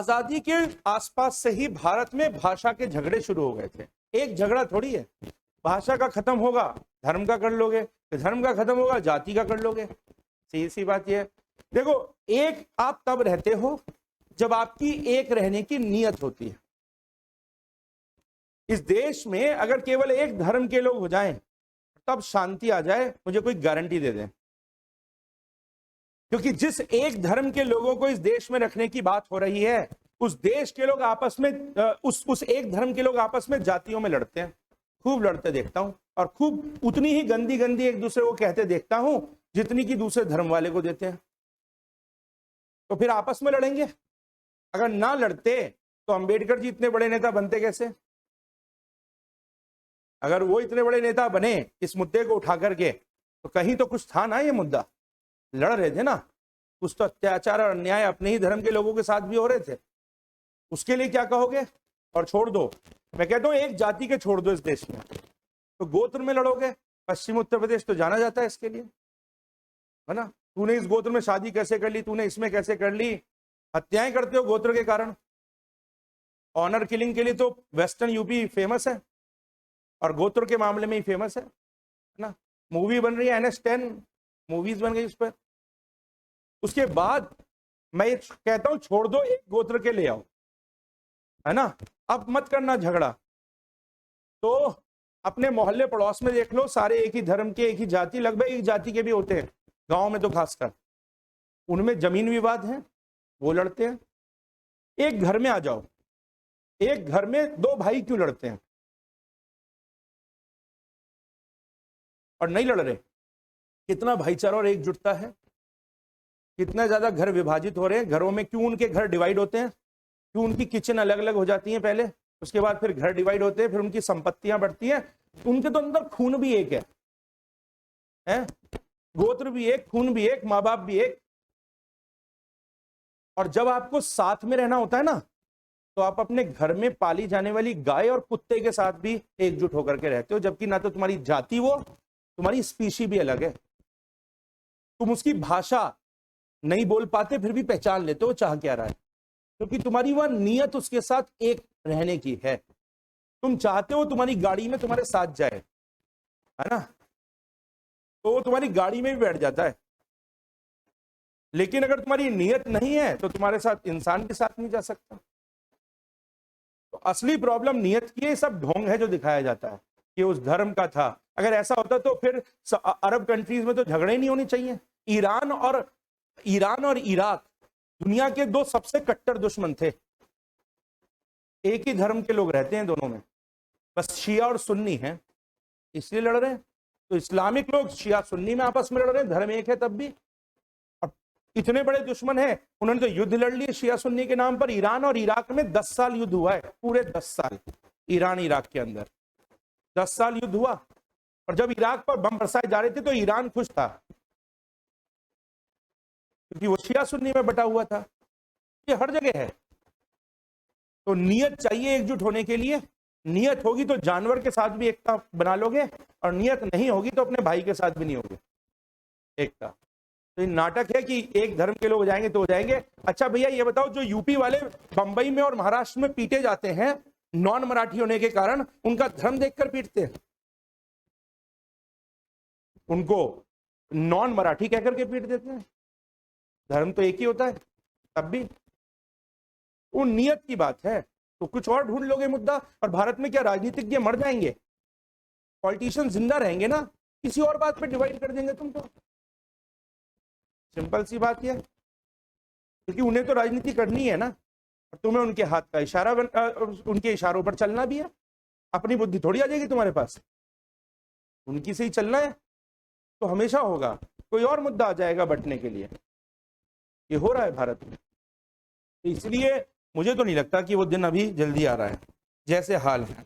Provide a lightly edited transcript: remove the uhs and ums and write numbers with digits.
आजादी के आसपास से ही भारत में भाषा के झगड़े शुरू हो गए थे। एक झगड़ा थोड़ी है, भाषा का खत्म होगा धर्म का कर लोगे, धर्म का खत्म होगा जाति का कर लोगे। सीधी सी बात यह है। देखो, एक आप तब रहते हो जब आपकी एक रहने की नीयत होती है। इस देश में अगर केवल एक धर्म के लोग हो जाएं तब शांति आ जाए, मुझे कोई गारंटी दे दें। क्योंकि जिस एक धर्म के लोगों को इस देश में रखने की बात हो रही है, उस देश के लोग आपस में उस एक धर्म के लोग आपस में जातियों में लड़ते हैं, खूब लड़ते देखता हूं, और खूब उतनी ही गंदी गंदी एक दूसरे को कहते देखता हूं जितनी की दूसरे धर्म वाले को देते हैं। तो फिर आपस में लड़ेंगे। अगर ना लड़ते तो अंबेडकर जी इतने बड़े नेता बनते कैसे? अगर वो इतने बड़े नेता बने इस मुद्दे को उठा करके, तो कहीं तो कुछ था ना ये मुद्दा। लड़ रहे थे ना, कुछ तो अत्याचार और अन्याय अपने ही धर्म के लोगों के साथ भी हो रहे थे। उसके लिए क्या कहोगे? और छोड़ दो, मैं कहता हूं एक जाति के छोड़ दो इस देश में, तो गोत्र में लड़ोगे। पश्चिम उत्तर प्रदेश तो जाना जाता है इसके लिए, है ना। तूने इस गोत्र में शादी कैसे कर ली, तूने इसमें कैसे कर ली। हत्याएं करते हो गोत्र के कारण। ऑनर किलिंग के लिए तो वेस्टर्न यूपी फेमस है, और गोत्र के मामले में ही फेमस है ना। मूवी बन रही है, NH10 मूवीज बन गई उस पर। उसके बाद मैं ये कहता हूं छोड़ दो, एक गोत्र के ले आओ, है ना। अब मत करना झगड़ा। तो अपने मोहल्ले पड़ोस में देख लो, सारे एक ही धर्म के, एक ही जाति, लगभग एक जाति के भी होते हैं गांव में तो खासकर, उनमें जमीन विवाद है, वो लड़ते हैं। एक घर में आ जाओ, एक घर में दो भाई क्यों लड़ते हैं और नहीं लड़ रहे? कितना भाईचारा और एकजुटता है, कितना ज्यादा घर विभाजित हो रहे हैं। घरों में क्यों उनके घर डिवाइड होते हैं? क्यों उनकी किचन अलग अलग हो जाती हैं पहले, उसके बाद फिर घर डिवाइड होते हैं, फिर उनकी संपत्तियां बढ़ती हैं। उनके तो अंदर खून भी एक है? गोत्र भी एक, खून भी एक, माँ बाप भी एक। और जब आपको साथ में रहना होता है ना, तो आप अपने घर में पाली जाने वाली गाय और कुत्ते के साथ भी एकजुट होकर के रहते हो, जबकि ना तो तुम्हारी जाति वो, तुम्हारी स्पीशी भी अलग है। तुम उसकी भाषा नहीं बोल पाते फिर भी पहचान लेते हो चाह क्या रहा है, क्योंकि तुम्हारी वह नीयत उसके साथ एक रहने की है। तुम चाहते हो तुम्हारी गाड़ी में तुम्हारे साथ जाए, है ना, तो वो तुम्हारी गाड़ी में भी बैठ जाता है। लेकिन अगर तुम्हारी नीयत नहीं है तो तुम्हारे साथ इंसान के साथ नहीं जा सकता। तो असली प्रॉब्लम नीयत की है, सब ढोंग है जो दिखाया जाता है कि उस धर्म का था। अगर ऐसा होता तो फिर अरब कंट्रीज में तो झगड़े नहीं होने चाहिए। ईरान और इराक दुनिया के दो सबसे कट्टर दुश्मन थे। एक ही धर्म के लोग रहते हैं दोनों में, बस शिया और सुन्नी हैं, इसलिए लड़ रहे हैं। तो इस्लामिक लोग शिया सुन्नी में आपस में लड़ रहे हैं, धर्म एक है तब भी। और इतने बड़े दुश्मन हैं, उन्होंने तो युद्ध लड़ लिए शिया सुन्नी के नाम पर। ईरान और इराक में 10 साल युद्ध हुआ है, पूरे 10 साल ईरान इराक के अंदर 10 साल युद्ध हुआ। और जब इराक पर बम बरसाए जा रहे थे तो ईरान खुश था, क्योंकि वो शिया सुन्नी में बटा हुआ था। ये हर जगह है। तो नियत चाहिए एकजुट होने के लिए। नियत होगी तो जानवर के साथ भी एकता बना लोगे, और नियत नहीं होगी तो अपने भाई के साथ भी नहीं होगी एकता। तो ये नाटक है कि एक धर्म के लोग हो जाएंगे तो हो जाएंगे। अच्छा भैया ये बताओ, जो यूपी वाले बंबई में और महाराष्ट्र में पीटे जाते हैं नॉन मराठी होने के कारण, उनका धर्म देखकर पीटते हैं? उनको नॉन मराठी कहकर के पीट देते हैं। धर्म तो एक ही होता है तब भी। वो नियत की बात है। तो कुछ और ढूंढ लोगे मुद्दा। और भारत में क्या राजनीतिज्ञ मर जाएंगे? पॉलिटिशियन जिंदा रहेंगे ना, किसी और बात पे डिवाइड कर देंगे तुमको। सिंपल सी बात है, क्योंकि उन्हें तो राजनीति करनी है ना, और तुम्हें उनके हाथ का इशारा उनके इशारों पर चलना भी है। अपनी बुद्धि थोड़ी आ जाएगी तुम्हारे पास, उनकी से ही चलना है। तो हमेशा होगा, कोई और मुद्दा आ जाएगा बंटने के लिए। ये हो रहा है भारत में। इसलिए मुझे तो नहीं लगता कि वो दिन अभी जल्दी आ रहा है, जैसे हाल है।